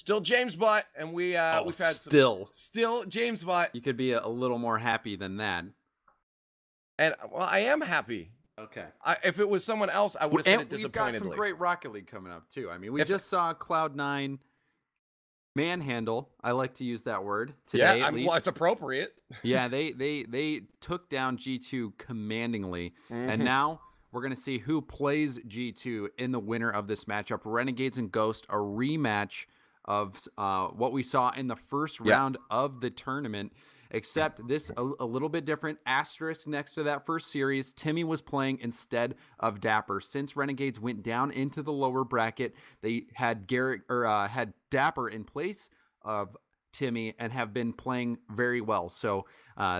Still James Butt, and we've had still James Butt. You could be a little more happy than that. And well, I am happy. Okay. If it was someone else, I would have said it disappointedly. We've got some great Rocket League coming up too. I mean, we just saw Cloud9 manhandle. I like to use that word today. Yeah, well, it's appropriate. Yeah, they took down G2 commandingly, and now we're gonna see who plays G2 in the winner of this matchup. Renegades and Ghost, a rematch of what we saw in the first round of the tournament. Except this a little bit different. Asterisk next to that first series, Timmy was playing instead of Dapper. Since Renegades went down into the lower bracket, they had had Dapper in place of Timmy and have been playing very well. So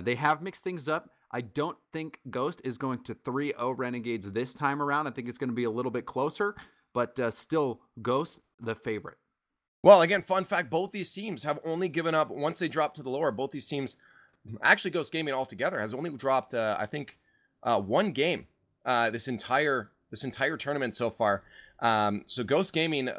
they have mixed things up. I don't think Ghost is going to 3-0 Renegades this time around. I think it's going to be a little bit closer, but still Ghost the favorite. Well, again, fun fact, both these teams have only given up, once they drop to the lower, both these teams, actually Ghost Gaming altogether, has only dropped, I think, one game this entire tournament so far. So Ghost Gaming,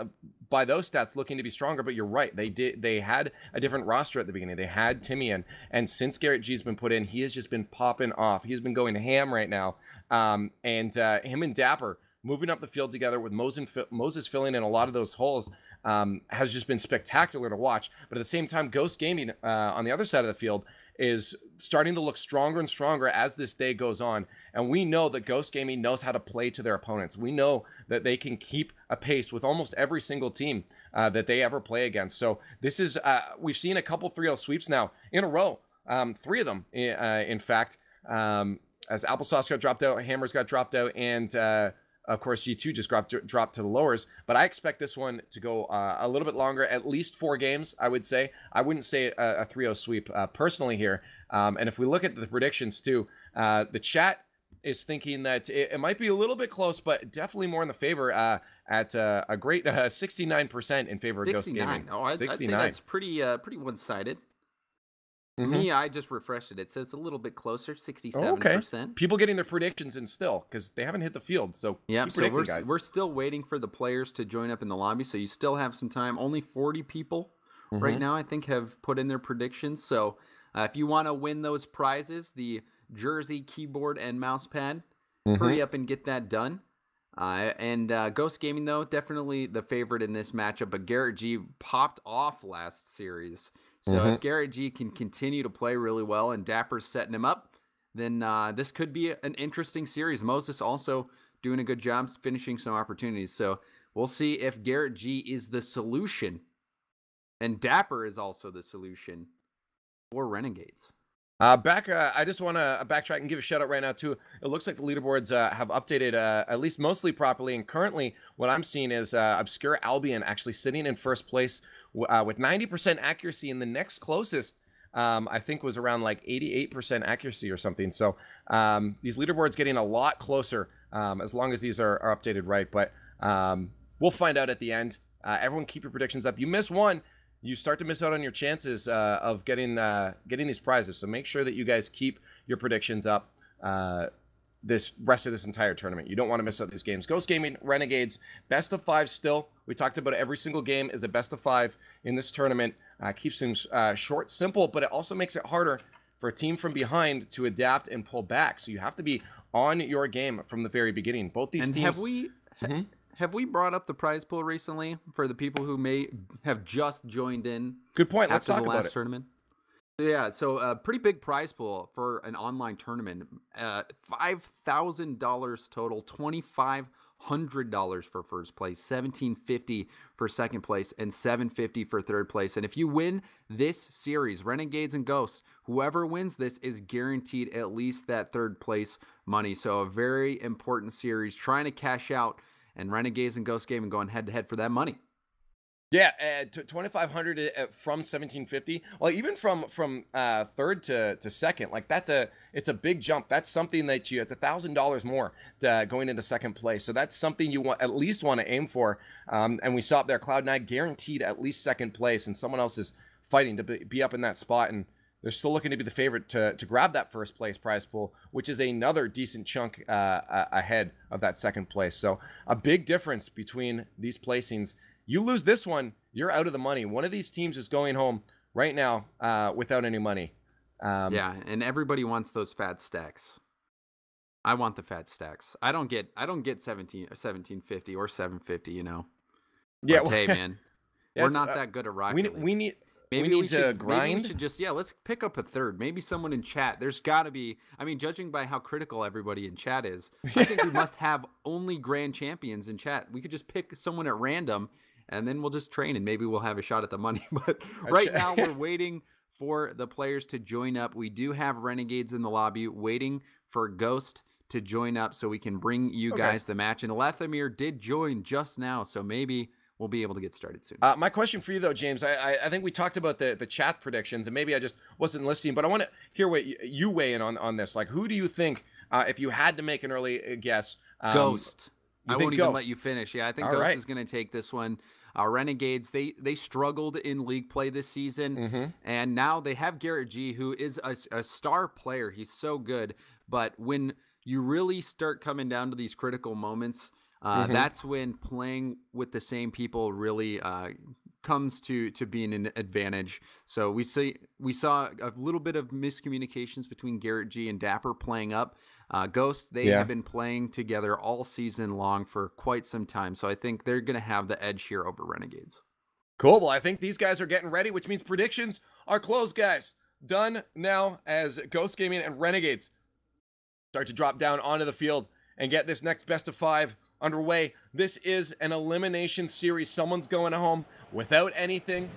by those stats, looking to be stronger, but you're right. They had a different roster at the beginning. They had Timmy in, and since Garrett G's been put in, he has just been popping off. He's been going ham right now. And him and Dapper moving up the field together with Moses filling in a lot of those holes has just been spectacular to watch. But at the same time, Ghost Gaming on the other side of the field is starting to look stronger and stronger as this day goes on. And we know that Ghost Gaming knows how to play to their opponents. We know that they can keep a pace with almost every single team that they ever play against. So this is, we've seen a couple 3-0 sweeps now in a row. 3 of them, in fact, as Applesauce got dropped out, Hammers got dropped out, and of course, G2 just dropped to the lowers, but I expect this one to go a little bit longer, at least 4 games, I would say. I wouldn't say a 3-0 sweep personally here. And if we look at the predictions too, the chat is thinking that it might be a little bit close, but definitely more in the favor at a great 69% in favor of Ghost Gaming. Oh, I'd say that's pretty one-sided. Me, I just refreshed it. It says a little bit closer, 67%. Okay. People getting their predictions in still, because they haven't hit the field. So yeah, so we're still waiting for the players to join up in the lobby, so you still have some time. Only 40 people right now, I think, have put in their predictions. So if you want to win those prizes, the jersey, keyboard, and mouse pad, hurry up and get that done. And Ghost Gaming, though, definitely the favorite in this matchup. But Garrett G popped off last series. So if Garrett G can continue to play really well and Dapper's setting him up, then this could be an interesting series. Moses also doing a good job finishing some opportunities. So we'll see if Garrett G is the solution and Dapper is also the solution for Renegades. I just want to backtrack and give a shout out right now too. It looks like the leaderboards have updated at least mostly properly, and currently what I'm seeing is Obscure Albion actually sitting in first place with 90% accuracy, and the next closest I think was around like 88% accuracy or something. So these leaderboards getting a lot closer as long as these are updated right, but we'll find out at the end. Everyone keep your predictions up. You miss one, you start to miss out on your chances of getting these prizes. So make sure that you guys keep your predictions up this rest of this entire tournament. You don't want to miss out these games. Ghost Gaming, Renegades, best of 5 still. We talked about every single game is a best of 5 in this tournament. Keeps things short, simple, but it also makes it harder for a team from behind to adapt and pull back. So you have to be on your game from the very beginning. Both these teams... Have we brought up the prize pool recently for the people who may have just joined in? Good point. Let's talk about about it. Tournament. Yeah, so a pretty big prize pool for an online tournament. $5,000 total, $2,500 for first place, $1,750 for second place, and $750 for third place. And if you win this series, Renegades and Ghosts, whoever wins this is guaranteed at least that third place money. So a very important series, trying to cash out. And Renegades and Ghost Gaming going head-to-head for that money. Yeah, 2,500 from 1,750. Well, even from third to second, like it's a big jump. That's something that it's $1,000 more going into second place. So that's something you at least want to aim for. And we saw up there, Cloud9 guaranteed at least second place, and someone else is fighting to be up in that spot. And they're still looking to be the favorite to grab that first place prize pool, which is another decent chunk ahead of that second place. So a big difference between these placings You lose this one, you're out of the money. One of these teams is going home right now without any money. Yeah, and everybody wants those fat stacks. I want the fat stacks. I don't get 1750 or 750, you know. Yeah, but, hey man, we're not that good at Rocket League. We need to grind. Maybe we should just let's pick up a third. Maybe someone in chat. There's got to be. I mean, judging by how critical everybody in chat is, I think we must have only grand champions in chat. We could just pick someone at random, and then we'll just train, and maybe we'll have a shot at the money. But right now, we're waiting for the players to join up. We do have Renegades in the lobby waiting for Ghost to join up so we can bring you guys the match. And Lethamir did join just now, so maybe we'll be able to get started soon. My question for you, though, James, I think we talked about the chat predictions, and maybe I just wasn't listening, but I want to hear what you weigh in on this. Like, who do you think, if you had to make an early guess? Ghost. I won't even Ghost? let you finish. Yeah, I think Ghost is going to take this one. Renegades, they struggled in league play this season, and now they have Garrett G, who is a star player. He's so good, but when you really start coming down to these critical moments, that's when playing with the same people really comes to being an advantage. So we saw a little bit of miscommunications between Garrett G and Dapper playing up. Ghost, they have been playing together all season long for quite some time. So I think they're going to have the edge here over Renegades. Cool. Well, I think these guys are getting ready, which means predictions are closed, guys. Done now as Ghost Gaming and Renegades start to drop down onto the field and get this next best of 5 underway. This is an elimination series. Someone's going home without anything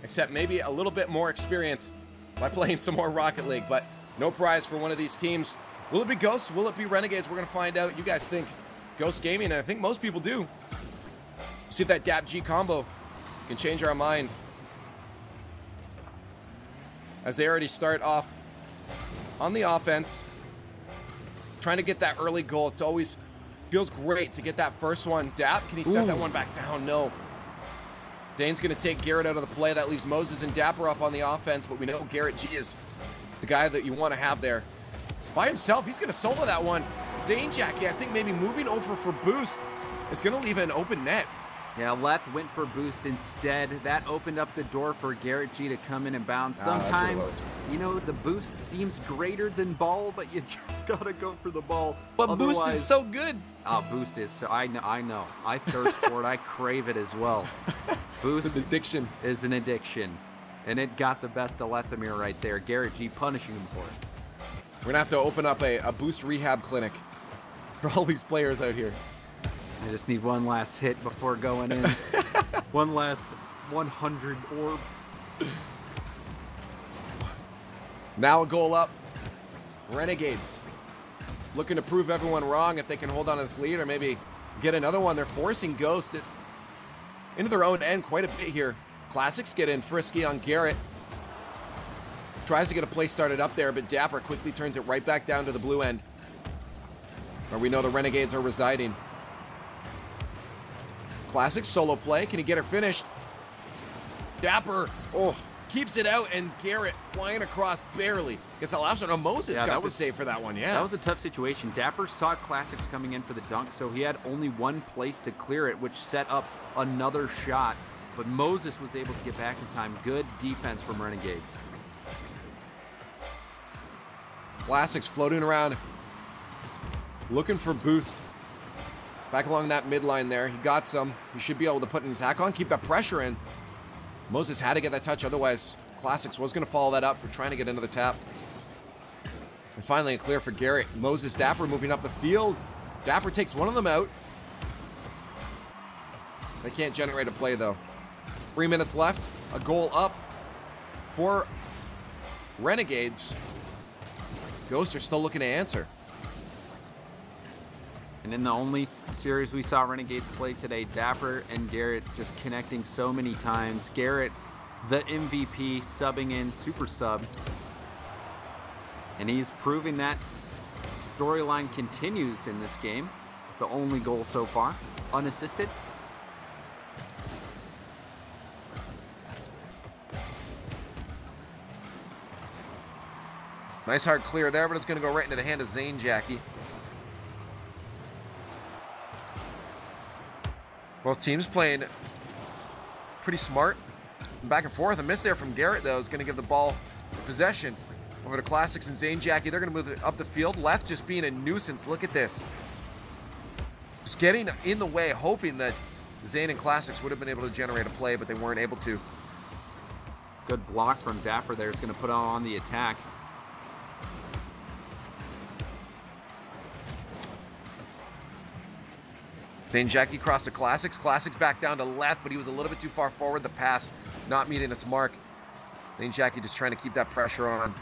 except maybe a little bit more experience by playing some more Rocket League, but no prize for one of these teams. Will it be Ghosts? Will it be Renegades? We're going to find out. You guys think Ghost Gaming, and I think most people do. See if that DAP G combo can change our mind. As they already start off on the offense, trying to get that early goal. It always feels great to get that first one. DAP, can he set that one back down? No. Dane's going to take Garrett out of the play. That leaves Moses and Dapper up on the offense, but we know Garrett G is the guy that you want to have there. By himself, he's going to solo that one. Zane Jackie, I think maybe moving over for boost is going to leave an open net. Yeah, Leth went for boost instead. That opened up the door for Garrett G to come in and bounce. Sometimes, you know, the boost seems greater than ball, but you gotta go for the ball. But boost is so good. Oh, boost is so, I know. I thirst for it. I crave it as well. Boost it's an addiction. Is an addiction. And it got the best of Lethamir right there. Garrett G punishing him for it. We're gonna have to open up a boost rehab clinic for all these players out here. I just need one last hit before going in. One last 100 orb. Now a goal up. Renegades looking to prove everyone wrong if they can hold on to this lead or maybe get another one. They're forcing Ghost into their own end quite a bit here. Classics get in frisky on Garrett. Tries to get a play started up there, but Dapper quickly turns it right back down to the blue end, where we know the Renegades are residing. Classic solo play. Can he get her finished? Dapper keeps it out, and Garrett flying across barely. Gets that last one. Oh, Moses got the save for that one. Yeah, that was a tough situation. Dapper saw Classics coming in for the dunk, so he had only one place to clear it, which set up another shot. But Moses was able to get back in time. Good defense from Renegades. Classics floating around, looking for boost. Back along that midline there. He got some. He should be able to put an attack on, keep that pressure in. Moses had to get that touch, otherwise Classics was going to follow that up for trying to get into the tap. And finally a clear for Garrett. Moses, Dapper moving up the field. Dapper takes one of them out. They can't generate a play though. 3 minutes left. A goal up for Renegades. Ghosts are still looking to answer. And in the only series we saw Renegades play today, Dapper and Garrett just connecting so many times. Garrett, the MVP, subbing in, super sub. And he's proving that storyline continues in this game. The only goal so far, unassisted. Nice hard clear there, but it's going to go right into the hand of Zane Jackie. Both teams playing pretty smart. Back and forth. A miss there from Garrett, though, is going to give the ball possession over to Classics and Zane Jackie. They're going to move it up the field. Left just being a nuisance. Look at this. Just getting in the way, hoping that Zane and Classics would have been able to generate a play, but they weren't able to. Good block from Dapper there. It's going to put on the attack. Zane Jackie across the Classics. Classics back down to left, but he was a little bit too far forward. The pass not meeting its mark. Zane Jackie just trying to keep that pressure on.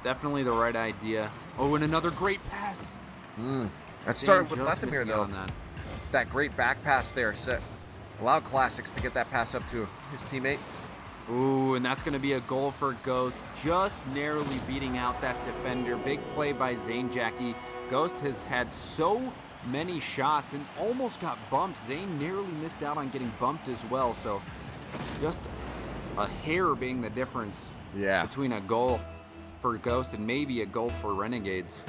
Definitely the right idea. Oh, and another great pass. That started with Lethemir, though. That great back pass there allowed Classics to get that pass up to his teammate. Ooh, and that's going to be a goal for Ghost. Just narrowly beating out that defender. Big play by Zane Jackie. Ghost has had so many shots and almost got bumped. Zane narrowly missed out on getting bumped as well. So just a hair being the difference between a goal for Ghost and maybe a goal for Renegades.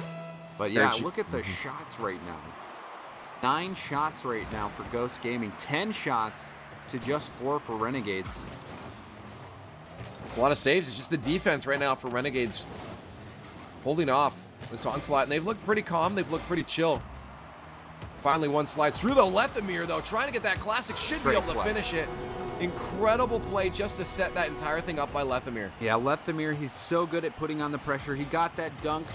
But yeah, look at the shots right now. 9 shots right now for Ghost Gaming. 10 shots to just 4 for Renegades. A lot of saves. It's just the defense right now for Renegades holding off this onslaught. And they've looked pretty calm. They've looked pretty chill. Finally, one slides through the Lethemir, though. Trying to get that Classic. Should be able to finish it. Incredible play just to set that entire thing up by Lethemir. Yeah, Lethemir, he's so good at putting on the pressure. He got that dunk,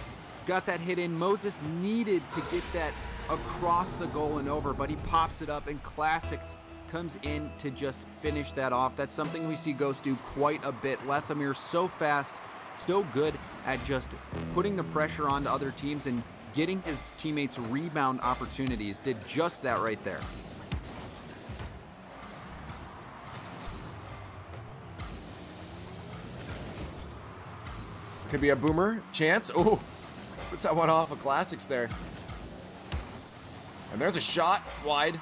got that hit in. Moses needed to get that across the goal and over, but he pops it up, and Classics comes in to just finish that off. That's something we see Ghost do quite a bit. Lethemir so fast, so good at just putting the pressure onto other teams and getting his teammates rebound opportunities. Did just that right there. Could be a boomer chance. Oh, puts that one off of Classics there. And there's a shot wide.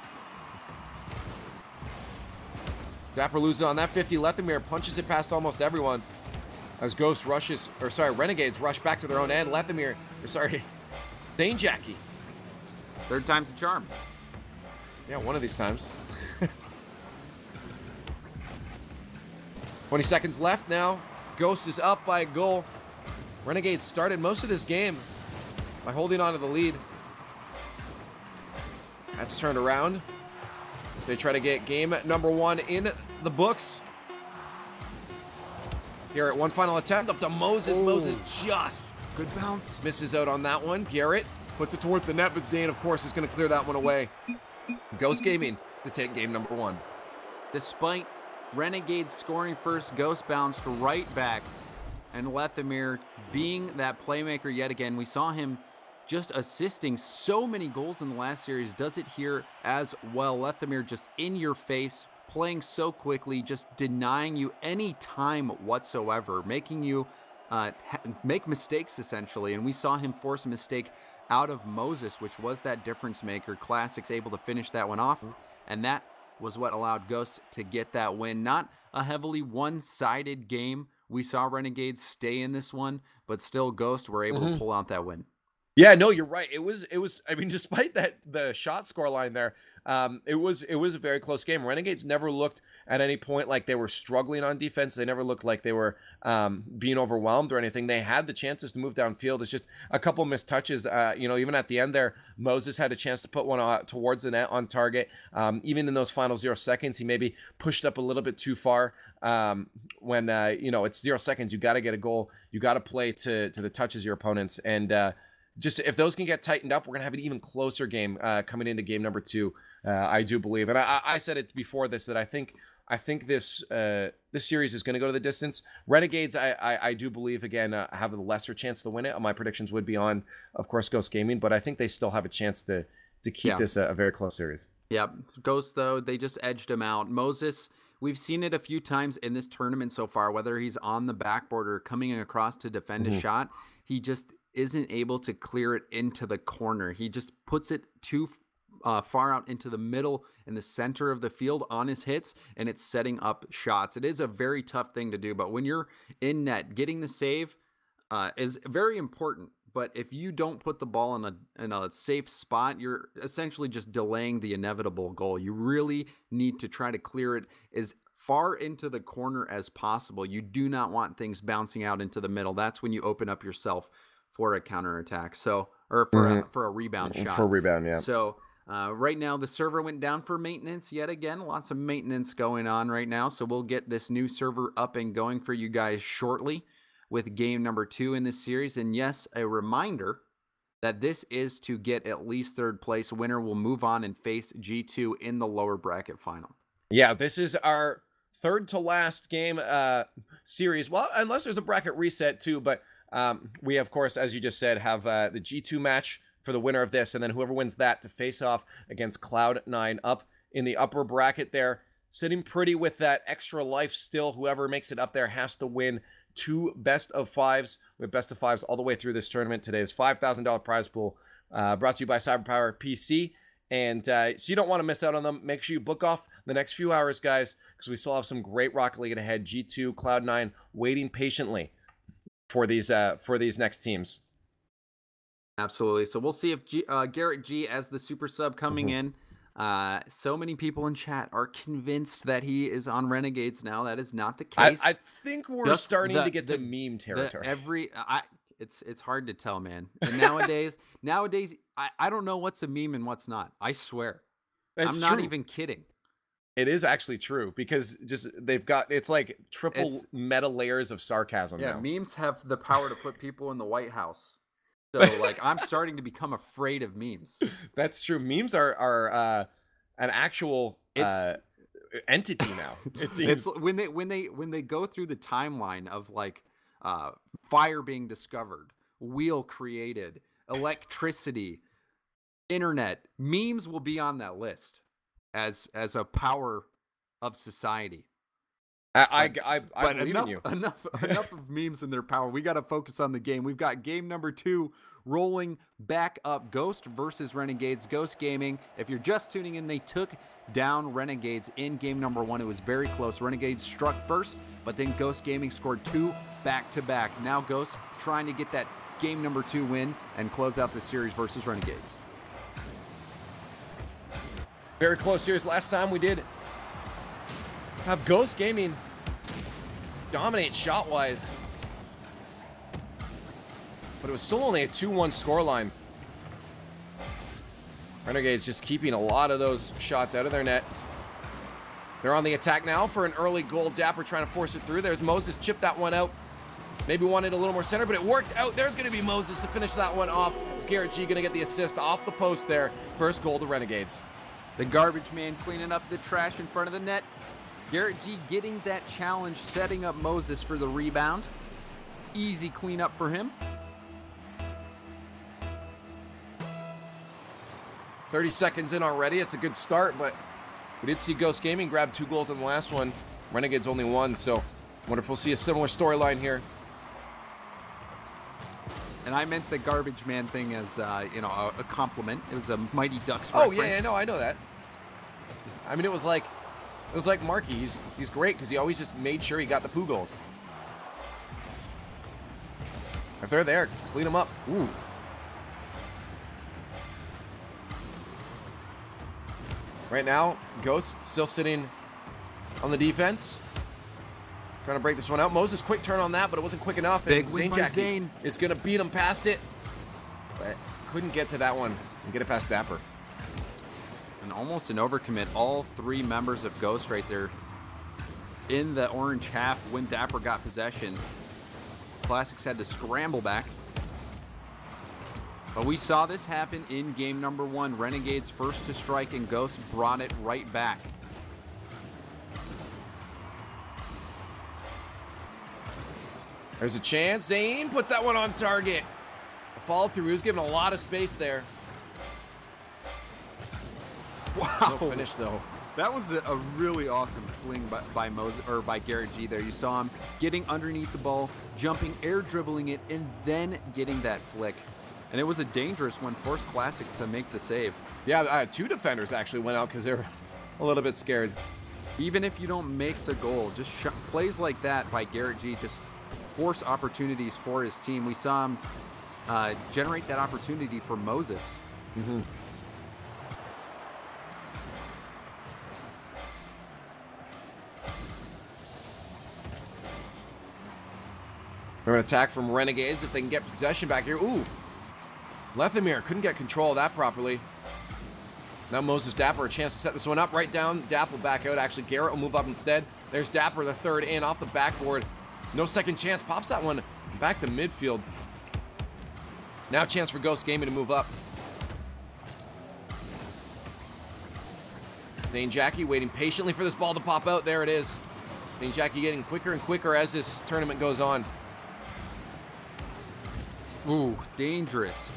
Dapper loses on that 50. Lethemir punches it past almost everyone. As Ghost rushes, or sorry, Renegades rush back to their own end. Lethemir, or sorry, Zane Jackie. Third time's a charm. Yeah, one of these times. 20 seconds left now. Ghost is up by a goal. Renegades started most of this game by holding on to the lead. That's turned around. They try to get game number 1 in the books. Garrett, one final attempt up to Moses. Moses just good bounce. Misses out on that one. Garrett puts it towards the net, but Zane, of course, is going to clear that one away. Ghost Gaming to take game number 1. Despite Renegades scoring first, Ghost bounced right back. And Lethemir being that playmaker yet again. We saw him just assisting so many goals in the last series. Does it here as well. Lethemir just in your face, playing so quickly, just denying you any time whatsoever, making you make mistakes essentially. And we saw him force a mistake out of Moses, which was that difference maker. Classics able to finish that one off, and that was what allowed Ghost to get that win. Not a heavily one-sided game. We saw Renegades stay in this one, but still Ghost were able to pull out that win. Yeah, no, you're right. It was, I mean, despite the shot score line there, it was a very close game. Renegades never looked at any point like they were struggling on defense. They never looked like they were being overwhelmed or anything. They had the chances to move downfield. It's just a couple missed touches. Even at the end there, Moses had a chance to put one towards the net on target. Even in those final 0 seconds, he maybe pushed up a little bit too far. When it's 0 seconds, you got to get a goal. You got to play to the touches of your opponents. And just if those can get tightened up, we're going to have an even closer game coming into game number 2, I do believe. And I said it before this that I think this series is going to go to the distance. Renegades, I do believe, again, have a lesser chance to win it. My predictions would be on, of course, Ghost Gaming, but I think they still have a chance to keep this a very close series. Yeah, Ghost, though, they just edged him out. Moses, we've seen it a few times in this tournament so far, whether he's on the backboard or coming across to defend a shot, he just isn't able to clear it into the corner. He just puts it too far out into the middle in the center of the field on his hits, and it's setting up shots. It is a very tough thing to do, but when you're in net, getting the save is very important. But if you don't put the ball in a safe spot, you're essentially just delaying the inevitable goal. You really need to try to clear it as far into the corner as possible. You do not want things bouncing out into the middle. That's when you open up yourself for a counterattack. So, or for a rebound shot. For a rebound, yeah. So right now the server went down for maintenance yet again. Lots of maintenance going on right now. So we'll get this new server up and going for you guys shortly with game number 2 in this series. And yes, a reminder that this is to get at least third place. Winner will move on and face G2 in the lower bracket final. Yeah, this is our third to last game series. Well, unless there's a bracket reset too, but we, of course, as you just said, have the G2 match for the winner of this, and then whoever wins that to face off against Cloud9 up in the upper bracket there. Sitting pretty with that extra life still. Whoever makes it up there has to win 2 best of 5s. We have best of 5s all the way through this tournament. Today's $5,000 prize pool brought to you by CyberpowerPC. And so you don't want to miss out on them. Make sure you book off the next few hours, guys, because we still have some great Rocket League ahead. G2, Cloud9 waiting patiently for these next teams. Absolutely. So we'll see if Garrett G as the super sub coming in. So many people in chat are convinced that he is on Renegades now. That is not the case. I think we're starting to get to meme territory. It's hard to tell, man. And nowadays, I don't know what's a meme and what's not. I swear. I'm not even kidding. It is actually true because it's like triple meta layers of sarcasm. Yeah, now. Memes have the power to put people in the White House. So like I'm starting to become afraid of memes. That's true. Memes are an actual entity now. It seems when they go through the timeline of like fire being discovered, wheel created, electricity, internet, memes will be on that list as a power of society. I believe in you. Enough of memes and their power. We got to focus on the game. We've got game number 2 rolling back up. Ghost versus Renegades. Ghost Gaming. If you're just tuning in, they took down Renegades in game number 1. It was very close. Renegades struck first, but then Ghost Gaming scored 2 back-to-back. Now Ghost trying to get that game number 2 win and close out the series versus Renegades. Very close series. Last time we did have Ghost Gaming dominate shot-wise, but it was still only a 2-1 scoreline. Renegades just keeping a lot of those shots out of their net. They're on the attack now for an early goal. Dapper trying to force it through. There's Moses, chipped that one out. Maybe wanted a little more center, but it worked out. There's going to be Moses to finish that one off. Is Garrett G going to get the assist off the post there? First goal to Renegades. The garbage man cleaning up the trash in front of the net. Garrett G getting that challenge, setting up Moses for the rebound. Easy cleanup for him. 30 seconds in already. It's a good start, but we did see Ghost Gaming grab 2 goals in the last one. Renegades only 1, so I wonder if we'll see a similar storyline here. And I meant the garbage man thing as, a compliment. It was a Mighty Ducks reference. Oh, yeah, no, I know that. I mean, it was like Marky. He's great because he always just made sure he got the poo goals. If they're there, clean them up. Ooh. Right now, Ghost still sitting on the defense. Trying to break this one out. Moses, quick turn on that, but it wasn't quick enough. Big win by Zane. Is going to beat him past it. But couldn't get to that one and get it past Dapper. And almost an overcommit. All 3 members of Ghost right there in the orange half when Dapper got possession. Classics had to scramble back. But we saw this happen in game number 1. Renegades first to strike, and Ghost brought it right back. There's a chance. Zane puts that one on target. A follow through. He was given a lot of space there. Wow. No finish though. That was a really awesome fling by Moses, or by Garrett G there. You saw him getting underneath the ball, jumping, air dribbling it, and then getting that flick. And it was a dangerous one. Forced Classic to make the save. Yeah, 2 defenders actually went out because they were a little bit scared. Even if you don't make the goal, just plays like that by Garrett G just force opportunities for his team. We saw him generate that opportunity for Moses. Mm-hmm. They're an attack from Renegades if they can get possession back here. Ooh. Lethamyr couldn't get control of that properly. Now Moses Dapper a chance to set this one up. Right down. Dap will back out. Actually, Garrett will move up instead. There's Dapper, the third in off the backboard. No second chance. Pops that one back to midfield. Now chance for Ghost Gaming to move up. Dane Jackie waiting patiently for this ball to pop out. There it is. Dane Jackie getting quicker and quicker as this tournament goes on. Ooh, dangerous.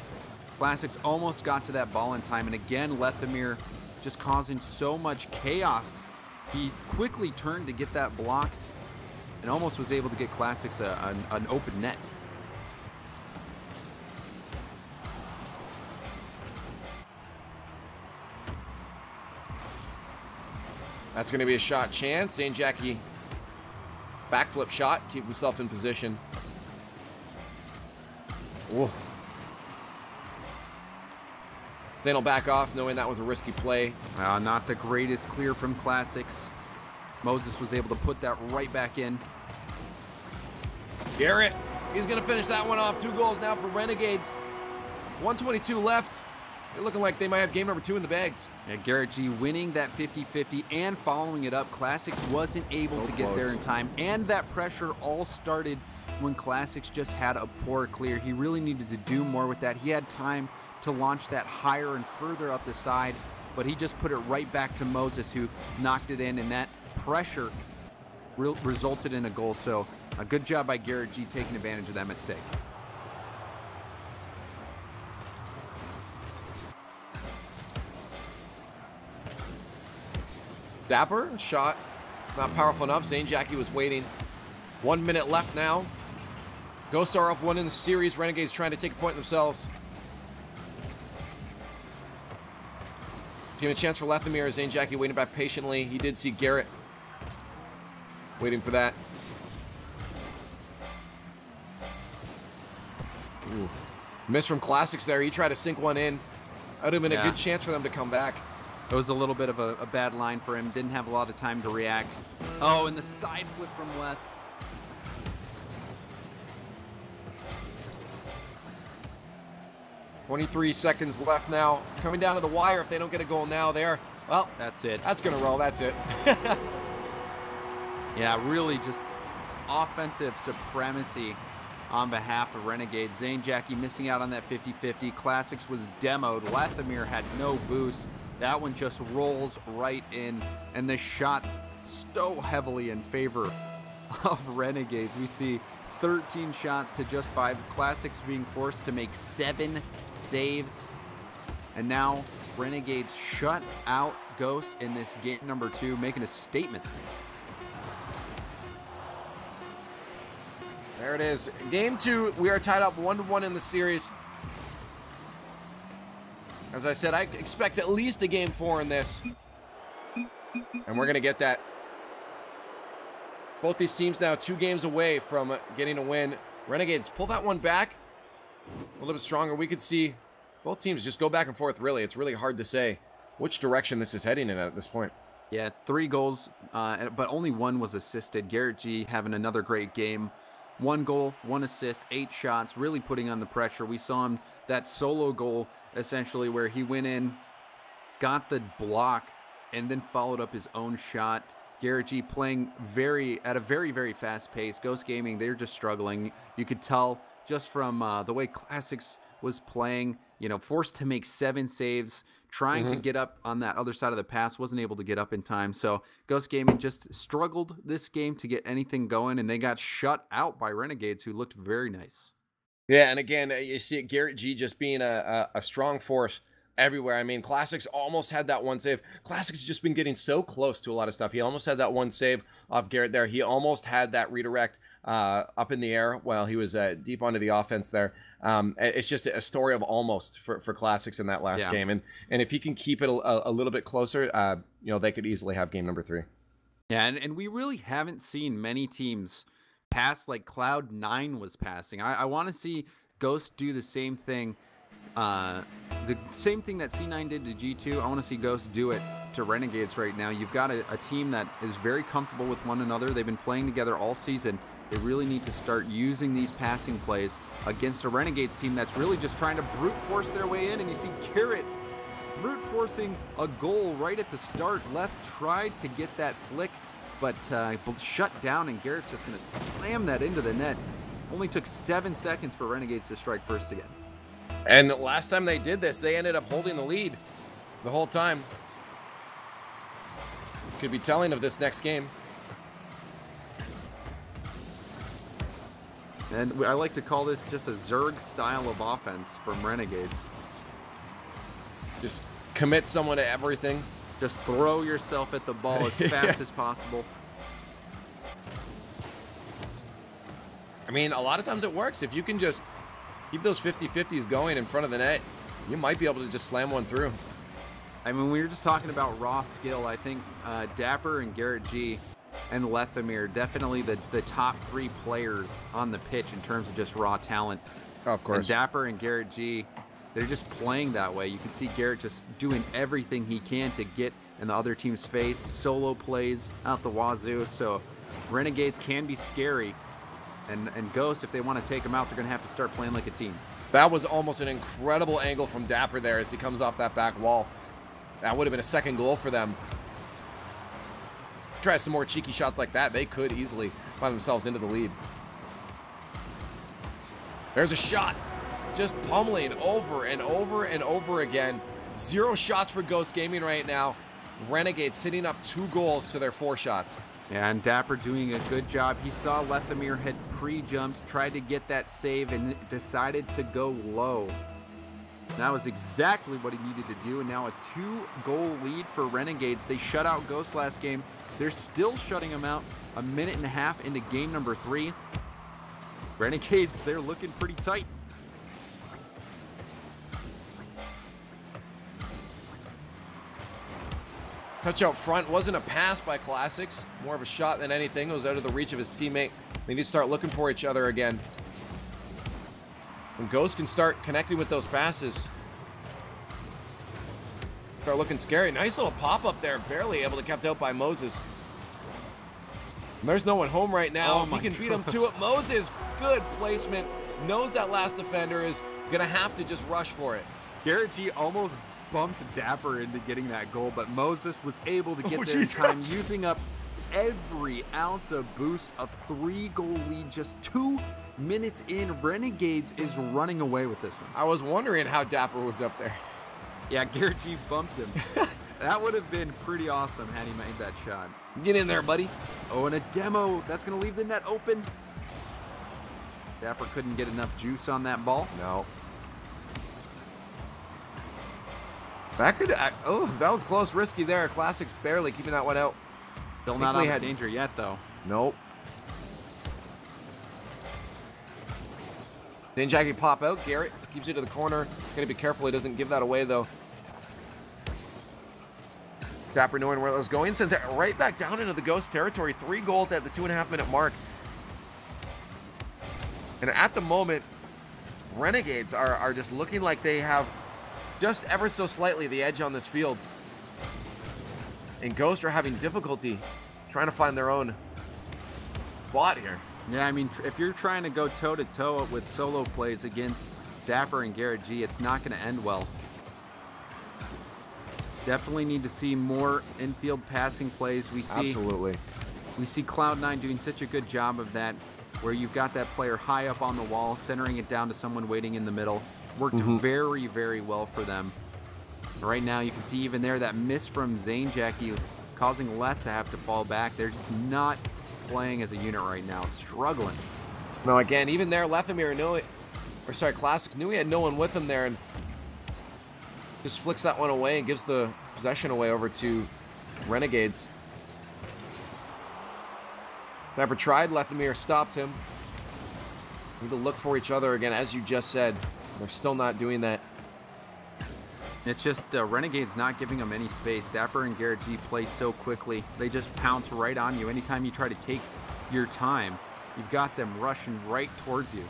Classics almost got to that ball in time, and again, Lethamyr just causing so much chaos. He quickly turned to get that block and almost was able to get Classics an open net. That's going to be a shot chance. Dane Jackie backflip shot, keep himself in position. Whoa. Then he'll back off, knowing that was a risky play. Not the greatest clear from Classics. Moses was able to put that right back in. Garrett, he's going to finish that one off. 2 goals now for Renegades. 122 left. They're looking like they might have game number 2 in the bags. Yeah, Garrett G winning that 50-50 and following it up. Classics wasn't able to get there in time, and that pressure all started when Classics just had a poor clear. He really needed to do more with that. He had time to launch that higher and further up the side, but he just put it right back to Moses, who knocked it in, and that pressure resulted in a goal. So a good job by Garrett G taking advantage of that mistake. Dapper, shot, not powerful enough. Zane Jackie was waiting. 1 minute left now. Ghosts are up 1 in the series. Renegades trying to take a point themselves. Give a chance for Lethamyr. Zane Jackie waiting back patiently. He did see Garrett waiting for that. Ooh. Miss from Classics there. He tried to sink one in. That would have been a good chance for them to come back. It was a little bit of a bad line for him. Didn't have a lot of time to react. Oh, and the side flip from Leth. .23 seconds left now. It's coming down to the wire if they don't get a goal now there. Well, that's it. That's going to roll. That's it. Yeah, really just offensive supremacy on behalf of Renegades. Zane Jackie missing out on that 50-50. Classics was demoed. Lethamyr had no boost. That one just rolls right in, and the shots so heavily in favor of Renegades. We see 13 shots to just 5. Classics being forced to make 7 saves. And now Renegades shut out Ghost in this game number 2, making a statement. There it is. Game 2, we are tied up 1-1 in the series. As I said, I expect at least a game 4 in this. And we're going to get that. Both these teams now 2 games away from getting a win. Renegades pull that one back a little bit stronger. We could see both teams just go back and forth, really. It's really hard to say which direction this is heading in at this point. Yeah, 3 goals, but only 1 was assisted. Garrett G having another great game. 1 goal, 1 assist, 8 shots, really putting on the pressure. We saw him, that solo goal, essentially, where he went in, got the block, and then followed up his own shot. Garrett G playing at a very, very fast pace. Ghost Gaming, they're just struggling. You could tell just from the way Classics was playing, you know, forced to make 7 saves, trying to get up on that other side of the pass, wasn't able to get up in time. So Ghost Gaming just struggled this game to get anything going, and they got shut out by Renegades, who looked very nice. Yeah, and again, you see it, Garrett G just being a strong force everywhere. I mean, Classics almost had that 1 save. Classics has just been getting so close to a lot of stuff. He almost had that 1 save off Garrett there. He almost had that redirect up in the air while he was deep onto the offense there. It's just a story of almost for Classics in that last game. And if he can keep it a little bit closer, you know, they could easily have game number 3. Yeah, and we really haven't seen many teams pass like Cloud9 was passing. I want to see Ghost do the same thing. The same thing that C9 did to G2, I want to see Ghost do it to Renegades right now. You've got a team that is very comfortable with one another. They've been playing together all season. They really need to start using these passing plays against a Renegades team that's really just trying to brute force their way in. And you see Garrett brute forcing a goal right at the start. Left tried to get that flick, but shut down, and Garrett's just going to slam that into the net. Only took 7 seconds for Renegades to strike first again. And last time they did this, they ended up holding the lead the whole time. Could be telling of this next game. And I like to call this just a Zerg style of offense from Renegades. Just commit someone to everything. Just throw yourself at the ball as fast as possible. I mean, a lot of times it works. If you can just keep those 50-50s going in front of the net, you might be able to just slam one through. I mean, we were just talking about raw skill. I think Dapper and Garrett G and Lethamir, definitely the top 3 players on the pitch in terms of just raw talent. Oh, of course. And Dapper and Garrett G, they're just playing that way. You can see Garrett just doing everything he can to get in the other team's face. Solo plays out the wazoo. So Renegades can be scary. And Ghost, if they want to take him out, they're going to have to start playing like a team. That was almost an incredible angle from Dapper there as he comes off that back wall. That would have been a second goal for them. Try some more cheeky shots like that, they could easily find themselves into the lead. There's a shot. Just pummeling over and over and over again. 0 shots for Ghost Gaming right now. Renegade sitting up 2 goals to their 4 shots. Yeah, and Dapper doing a good job. He saw Lethamir had pre-jumped, tried to get that save, and decided to go low. That was exactly what he needed to do, and now a 2-goal lead for Renegades. They shut out Ghost last game. They're still shutting him out a minute and a half into game number 3. Renegades, they're looking pretty tight. Touch out front wasn't a pass by Classics. More of a shot than anything. It was out of the reach of his teammate. They need to start looking for each other again. And Ghost can start connecting with those passes. Start looking scary. Nice little pop-up there. Barely able to kept out by Moses. And there's no one home right now. Oh, if he can beat him to it, Moses, good placement. Knows that last defender is going to have to just rush for it. Garrett G almost bumped Dapper into getting that goal, but Moses was able to get there in time, using up every ounce of boost. A 3-goal lead just 2 minutes in. Renegades is running away with this one. I was wondering how Dapper was up there. Yeah, Garrett G bumped him. That would have been pretty awesome had he made that shot. Get in there, buddy. Oh, and a demo. That's going to leave the net open. Dapper couldn't get enough juice on that ball. No. That could... oh, that was close. Risky there. Classics barely keeping that one out. Still not out of danger yet, though. Nope. Then Jackie pop out. Garrett keeps it to the corner. Gonna be careful he doesn't give that away, though. Dapper knowing where that was going. Sends it right back down into the Ghost territory. 3 goals at the 2.5-minute mark. And at the moment, Renegades are just looking like they have just ever so slightly the edge on this field. And Ghost are having difficulty trying to find their own spot here. Yeah, I mean, if you're trying to go toe-to-toe with solo plays against Dapper and Garrett G, it's not going to end well. Definitely need to see more infield passing plays. We see Cloud9 doing such a good job of that, where you've got that player high up on the wall, centering it down to someone waiting in the middle. Worked very, very well for them. Right now, you can see even there that miss from Zane Jackie causing Leth to have to fall back. They're just not playing as a unit right now, struggling. No, again, even there, Lethamir knew it, or sorry, Classics knew he had no one with him there, and just flicks that one away and gives the possession away over to Renegades. Dapper tried, Lethamir stopped him. Need to look for each other again, as you just said. They're still not doing that. It's just Renegades not giving them any space. Dapper and Garrett G play so quickly. They just pounce right on you. Anytime you try to take your time, you've got them rushing right towards you.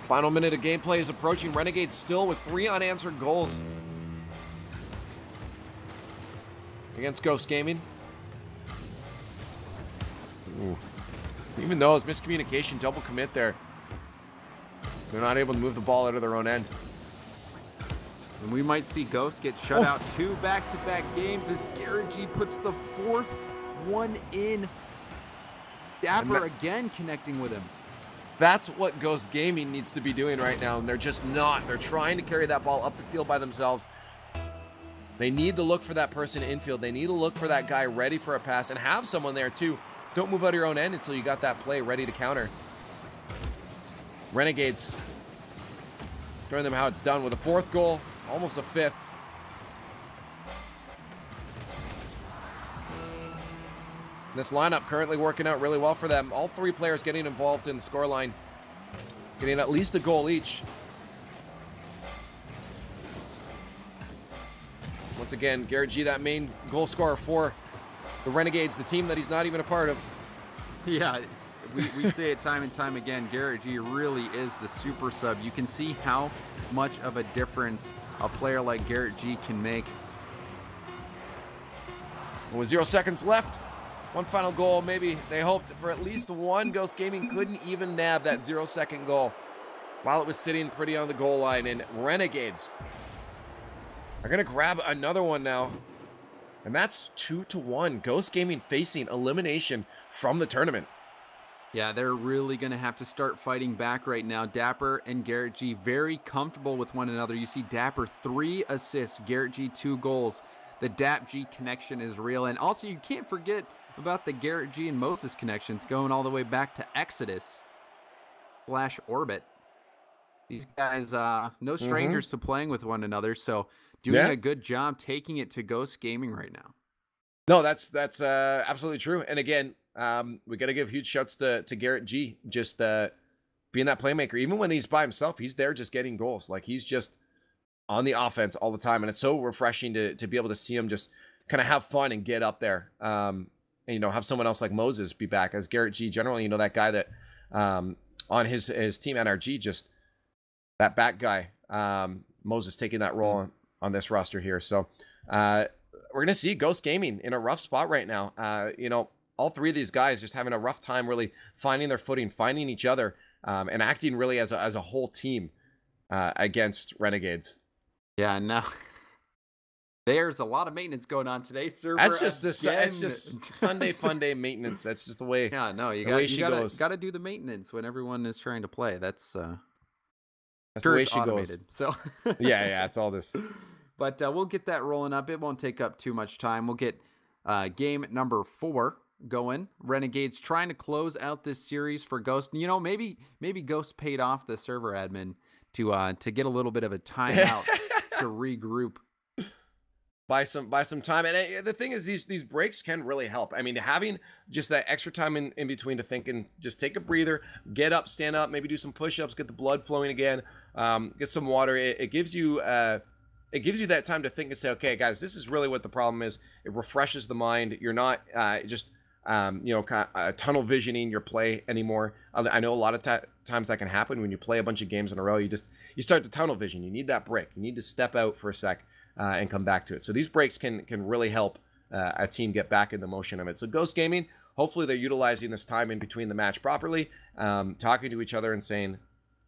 Final minute of gameplay is approaching. Renegades still with 3 unanswered goals against Ghost Gaming. Ooh. Even though it's miscommunication, double commit there. They're not able to move the ball out of their own end. And we might see Ghost get shut out 2 back-to-back games as Garrett G puts the 4th one in. Dapper again connecting with him. That's what Ghost Gaming needs to be doing right now, and they're just not. They're trying to carry that ball up the field by themselves. They need to look for that person infield. They need to look for that guy ready for a pass and have someone there too. Don't move out of your own end until you got that play ready to counter. Renegades showing them how it's done with a 4th goal, almost a 5th. This lineup currently working out really well for them. All 3 players getting involved in the scoreline, getting at least a goal each. Once again, Garrett G, that main goal scorer for the Renegades, the team that he's not even a part of. Yeah, we say it time and time again. Garrett G really is the super sub. You can see how much of a difference a player like Garrett G can make. With 0 seconds left, 1 final goal. Maybe they hoped for at least 1. Ghost Gaming couldn't even nab that 0-second goal while it was sitting pretty on the goal line. And Renegades are going to grab another one now. And that's 2-1. Ghost Gaming facing elimination from the tournament. Yeah, they're really going to have to start fighting back right now. Dapper and Garrett G very comfortable with one another. You see Dapper 3 assists, Garrett G 2 goals. The Dap G connection is real. And also you can't forget about the Garrett G and Moses connections going all the way back to Exodus / Orbit. These guys, no strangers to playing with one another. So doing a good job taking it to Ghost Gaming right now. No, that's absolutely true. And again, we got to give huge shouts to Garrett G, just being that playmaker. Even when he's by himself, he's there just getting goals. Like, he's just on the offense all the time. And it's so refreshing to be able to see him just kind of have fun and get up there. And, you know, have someone else like Moses be back as Garrett G. Generally, you know, that guy that on his team NRG, just that back guy, Moses taking that role on this roster here. So we're going to see Ghost Gaming in a rough spot right now. You know, all 3 of these guys just having a rough time really finding their footing, finding each other, and acting really as a whole team against Renegades. Yeah, now there's a lot of maintenance going on today, sir. That's just Sunday fun day maintenance. That's just the way. Yeah, no, you got to do the maintenance when everyone is trying to play. That's the way she goes. So yeah, it's all this. But we'll get that rolling up. It won't take up too much time. We'll get game number 4 going. Renegades trying to close out this series for Ghost. You know, maybe Ghost paid off the server admin to get a little bit of a timeout to regroup. Buy some time. And the thing is, these breaks can really help. I mean, having just that extra time in between to think and just take a breather, get up, stand up, maybe do some push-ups, get the blood flowing again, get some water. It gives you that time to think and say, okay, guys, this is really what the problem is. It refreshes the mind. You're not just you know, tunnel visioning your play anymore. I know a lot of times that can happen when you play a bunch of games in a row. You start to tunnel vision. You need that break. You need to step out for a sec and come back to it. So these breaks can really help a team get back in the motion of it. So Ghost Gaming, hopefully they're utilizing this time in between the match properly, talking to each other and saying,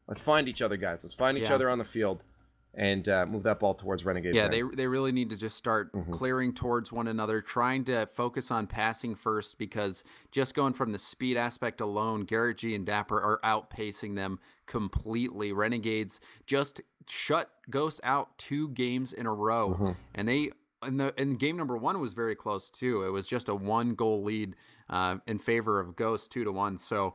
let's find each other, guys. Let's find each other on the field and move that ball towards Renegades. Yeah, they really need to just start clearing towards one another, trying to focus on passing first, because just going from the speed aspect alone, Garrett G and Dapper are outpacing them completely. Renegades just shut Ghost out 2 games in a row, and they and game number 1 was very close too. It was just a 1-goal lead in favor of Ghost, 2-1. So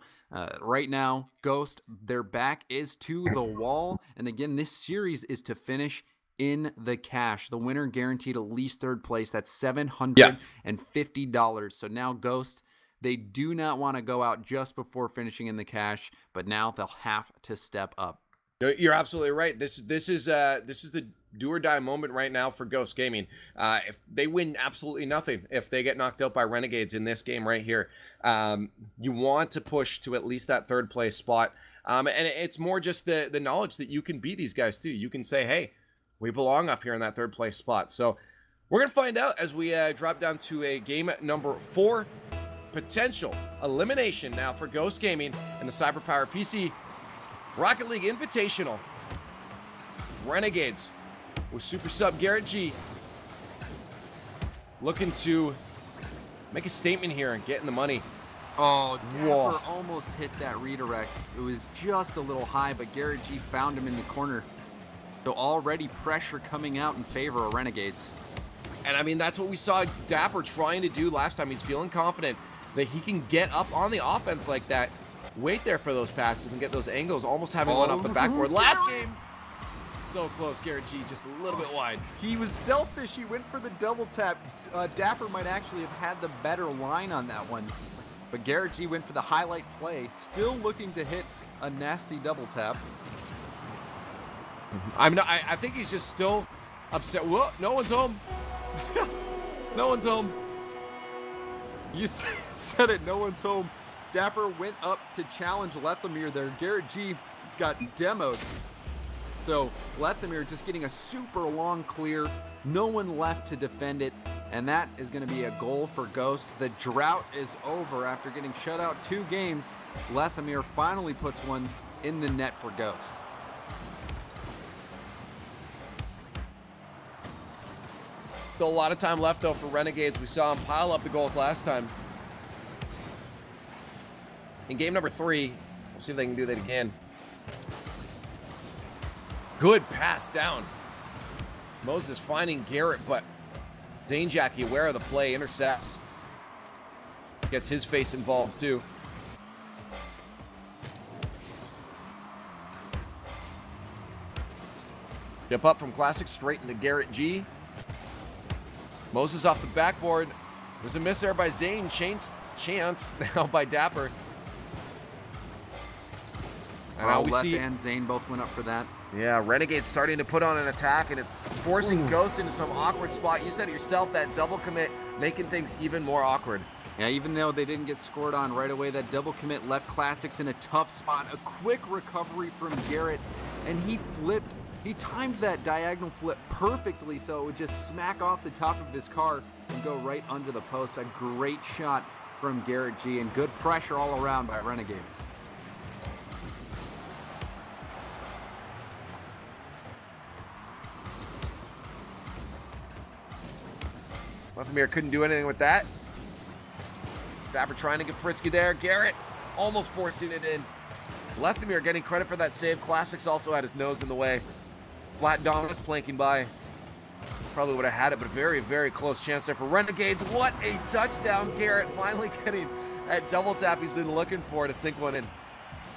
right now, Ghost, their back is to the wall, and again, this series is to finish in the cash. The winner guaranteed at least 3rd place. That's $750. So now Ghost, they do not want to go out just before finishing in the cash, but now they'll have to step up. You're absolutely right. This is the do or die moment right now for Ghost Gaming. If they win absolutely nothing, if they get knocked out by Renegades in this game right here, you want to push to at least that 3rd place spot. And it's more just the knowledge that you can beat these guys too. You can say, hey, we belong up here in that third place spot. So we're going to find out as we drop down to a game number 4. Potential elimination now for Ghost Gaming and the CyberpowerPC Rocket League Invitational. Renegades with Super Sub Garrett G looking to make a statement here and get in the money. Oh, Dapper almost hit that redirect. It was just a little high, but Garrett G found him in the corner. So already pressure coming out in favor of Renegades. And I mean, that's what we saw Dapper trying to do last time. He's feeling confident that he can get up on the offense like that, wait there for those passes and get those angles, almost having one off the backboard. Last game, so close, Garrett G, just a little bit wide. He was selfish, he went for the double tap. Dapper might actually have had the better line on that one, but Garrett G went for the highlight play, still looking to hit a nasty double tap. I think he's just still upset. Whoa, no one's home. No one's home. You said it, no one's home. Dapper went up to challenge Lethamyr there. Garrett G got demoed. So Lethamyr just getting a super long clear. No one left to defend it. And that is going to be a goal for Ghost. The drought is over after getting shut out 2 games. Lethamyr finally puts one in the net for Ghost. Still a lot of time left, though, for Renegades. We saw him pile up the goals last time. In game number 3, we'll see if they can do that again. Good pass down. Moses finding Garrett, but Zane Jackie, aware of the play, intercepts. Gets his face involved, too. Step up from Classic straight into Garrett G. Moses off the backboard. There's a miss there by Zane. Chance now by Dapper. And now we see and Zane both went up for that. Yeah, Renegade starting to put on an attack, and it's forcing Ghost into some awkward spot. You said it yourself, that double commit making things even more awkward. Yeah, even though they didn't get scored on right away, that double commit left Classics in a tough spot. A quick recovery from Garrett, and he flipped. He timed that diagonal flip perfectly so it would just smack off the top of his car and go right under the post. A great shot from Garrett G, and good pressure all around by Renegades. Lethamyr couldn't do anything with that. Dapper trying to get frisky there. Garrett almost forcing it in. Lethamyr getting credit for that save. Classics also had his nose in the way. Flat Dominus planking by. Probably would have had it, but a very, very close chance there for Renegades. What a touchdown. Garrett finally getting that double tap he's been looking for to sink one in.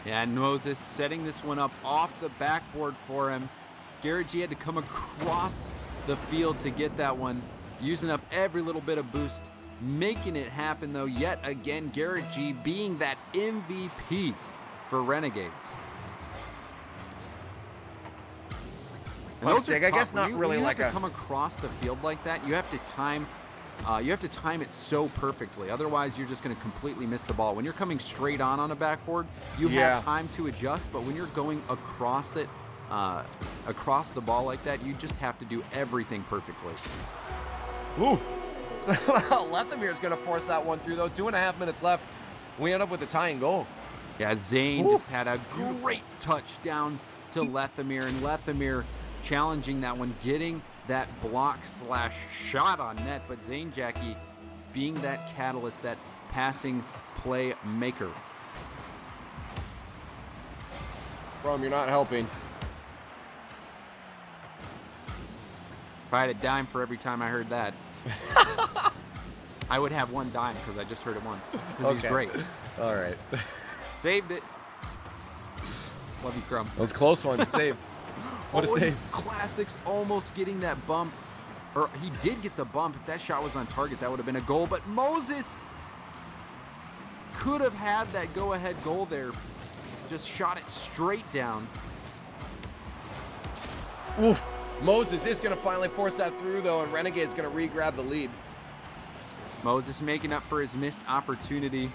Yeah, and Moses setting this one up off the backboard for him. Garrett G had to come across the field to get that one, using up every little bit of boost, making it happen though. Yet again, Garrett G being that MVP for Renegades. I guess not really like a. When you have to come across the field like that, you have to time. You have to time it so perfectly. Otherwise, you're just going to completely miss the ball. When you're coming straight on a backboard, you have time to adjust. But when you're going across it, across the ball like that, you just have to do everything perfectly. Ooh. Lethamyr is going to force that one through, though. 2.5 minutes left. We end up with a tying goal. Yeah, Zane just had a great touchdown to Lethamyr, and Lethamyr challenging that one, getting that block / shot on net, but Zane Jackie being that catalyst, that passing play maker. Brom, you're not helping. If I had a dime for every time I heard that, I would have 1 dime because I just heard it once. Because he's great. All right. Saved it. Love you, Crumb. That was a close one. Saved. What a save. Classics almost getting that bump. Or he did get the bump. If that shot was on target, that would have been a goal. But Moses could have had that go-ahead goal there. Just shot it straight down. Oof. Moses is going to finally force that through, though, and Renegade's going to re-grab the lead. Moses making up for his missed opportunity.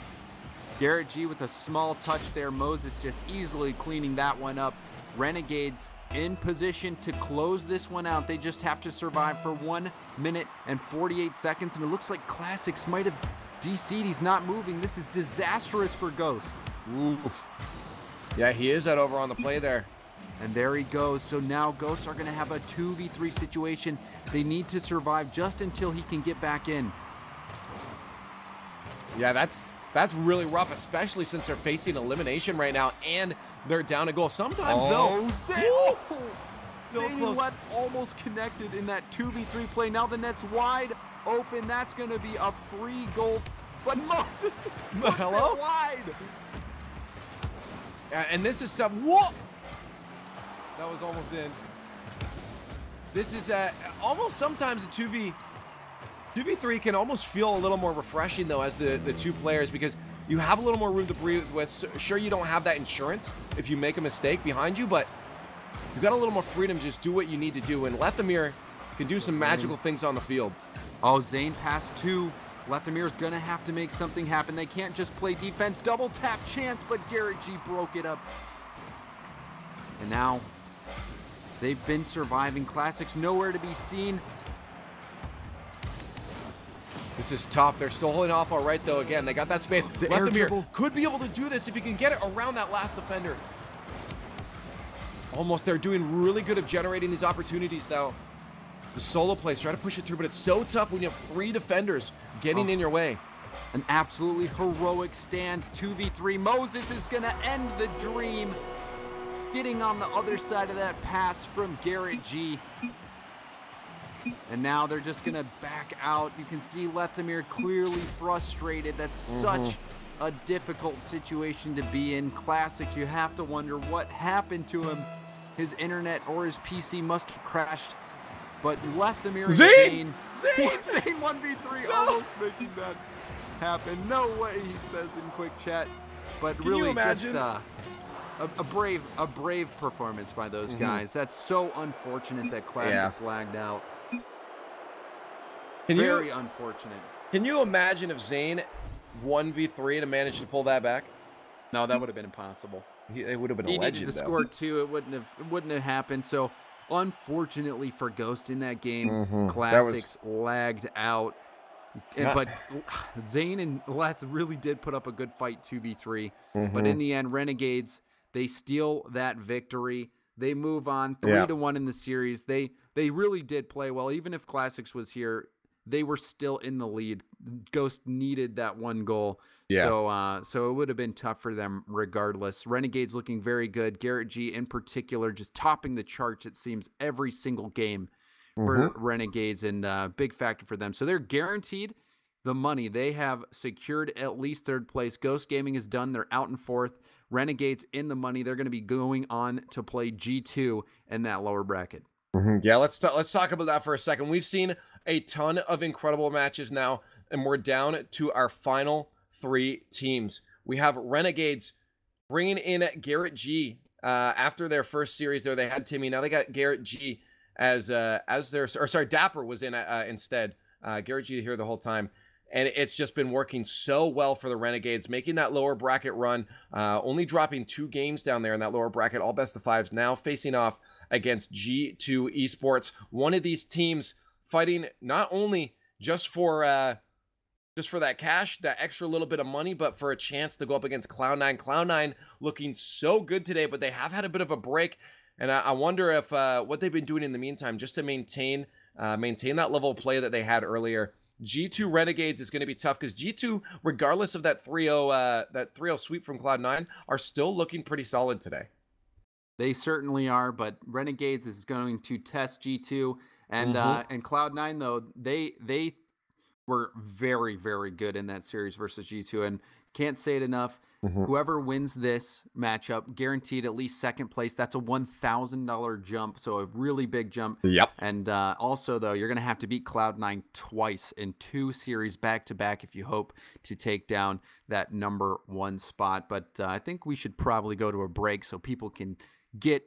Garrett G with a small touch there. Moses just easily cleaning that one up. Renegades in position to close this one out. They just have to survive for 1 minute and 48 seconds. And it looks like Classics might have DC'd. He's not moving. This is disastrous for Ghost. Oof. Yeah, he is over on the play there. And there he goes. So now Ghosts are going to have a 2v3 situation. They need to survive just until he can get back in. Yeah, that's really rough, especially since they're facing elimination right now and they're down a goal. Sometimes though, Zane left almost connected in that 2v3 play. Now the net's wide open. That's going to be a free goal. But Moses puts it wide. And this is stuff. Whoa! That was almost in. This is almost sometimes a 2v3 can almost feel a little more refreshing though as the two players, because you have a little more room to breathe with. So, sure, you don't have that insurance if you make a mistake behind you, but you've got a little more freedom to just do what you need to do. And Lethamyr can do some magical things on the field. Oh, Zane passed 2. Lethamyr's going to have to make something happen. They can't just play defense. Double tap chance, but Garrett G broke it up. And now they've been surviving. Classics nowhere to be seen. This is tough. They're still holding off all right, though. Again, they got that space. Lethamyr could be able to do this if he can get it around that last defender. Almost, they're doing really good at generating these opportunities now. The solo plays, try to push it through, but it's so tough when you have 3 defenders getting in your way. An absolutely heroic stand. 2v3. Moses is going to end the dream. Getting on the other side of that pass from Garrett G. And now they're just going to back out. You can see Lethamyr clearly frustrated. That's such a difficult situation to be in. Classics, you have to wonder what happened to him. His internet or his PC must have crashed. But Lethamyr and Zane 1v3 almost making that happen. No way, he says in quick chat. But Can really you imagine? Just a brave performance by those guys. That's so unfortunate that Classics lagged out. Very unfortunate. Can you imagine if Zane 1v3 to manage to pull that back? No, that would have been impossible. It would have been a legend, He needed to score 2. It wouldn't have happened. So unfortunately for Ghost in that game, Classics lagged out. But Zane and Leth really did put up a good fight 2v3. But in the end, Renegades, they steal that victory. They move on 3-1 in the series. They really did play well. Even if Classics was here, they were still in the lead. Ghost needed that 1 goal. So it would have been tough for them regardless. Renegades looking very good. Garrett G in particular just topping the charts, it seems, every single game for Renegades, and big factor for them. So they're guaranteed the money. They have secured at least 3rd place. Ghost Gaming is done. They're out in 4th. Renegades in the money. They're going to be going on to play G2 in that lower bracket. Yeah, let's talk about that for a second. We've seen a ton of incredible matches now, and we're down to our final 3 teams. We have Renegades bringing in Garrett G after their first series there. They had Timmy. Now they got Garrett G as their, or sorry, Dapper was in instead. Garrett G here the whole time. And it's just been working so well for the Renegades, making that lower bracket run, only dropping 2 games down there in that lower bracket, all best of 5s, now facing off against G2 Esports. One of these teams fighting not only just for that cash, that extra little bit of money, but for a chance to go up against Cloud9. Cloud9 looking so good today, but they have had a bit of a break, and I wonder if what they've been doing in the meantime just to maintain that level of play that they had earlier. G2 Renegades is going to be tough because G2, regardless of that 3-0 sweep from Cloud9, are still looking pretty solid today. They certainly are, but Renegades is going to test G2 and Cloud9 though they were very, very good in that series versus G2, and can't say it enough. Whoever wins this matchup guaranteed at least 2nd place. That's a $1,000 jump, so a really big jump. Yep. And also, though, you're going to have to beat Cloud9 twice in 2 series back-to-back if you hope to take down that #1 spot. But I think we should probably go to a break so people can get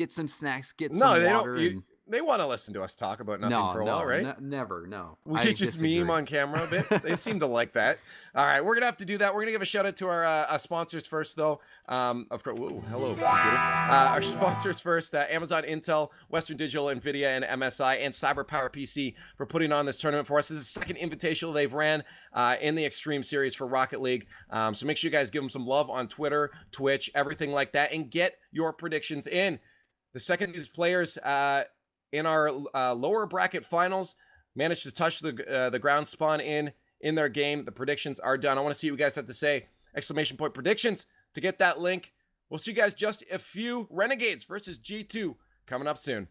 some snacks, get some water. they want to listen to us talk about nothing No, for a while, right? Never, no. We I could just disagree. meme on camera a bit. They seem to like that. All right, we're gonna have to do that. We're gonna give a shout out to our sponsors first, though. Of course, whoa, hello, computer. Our sponsors first: Amazon, Intel, Western Digital, Nvidia, and MSI, and CyberpowerPC for putting on this tournament for us. This is the second invitational they've ran in the Extreme Series for Rocket League. So make sure you guys give them some love on Twitter, Twitch, everything like that, and get your predictions in. The second these players in our lower bracket finals managed to touch the ground spawn in their game. The predictions are done. I want to see what you guys have to say. Exclamation point predictions to get that link. We'll see you guys just a few. Renegades versus G2 coming up soon.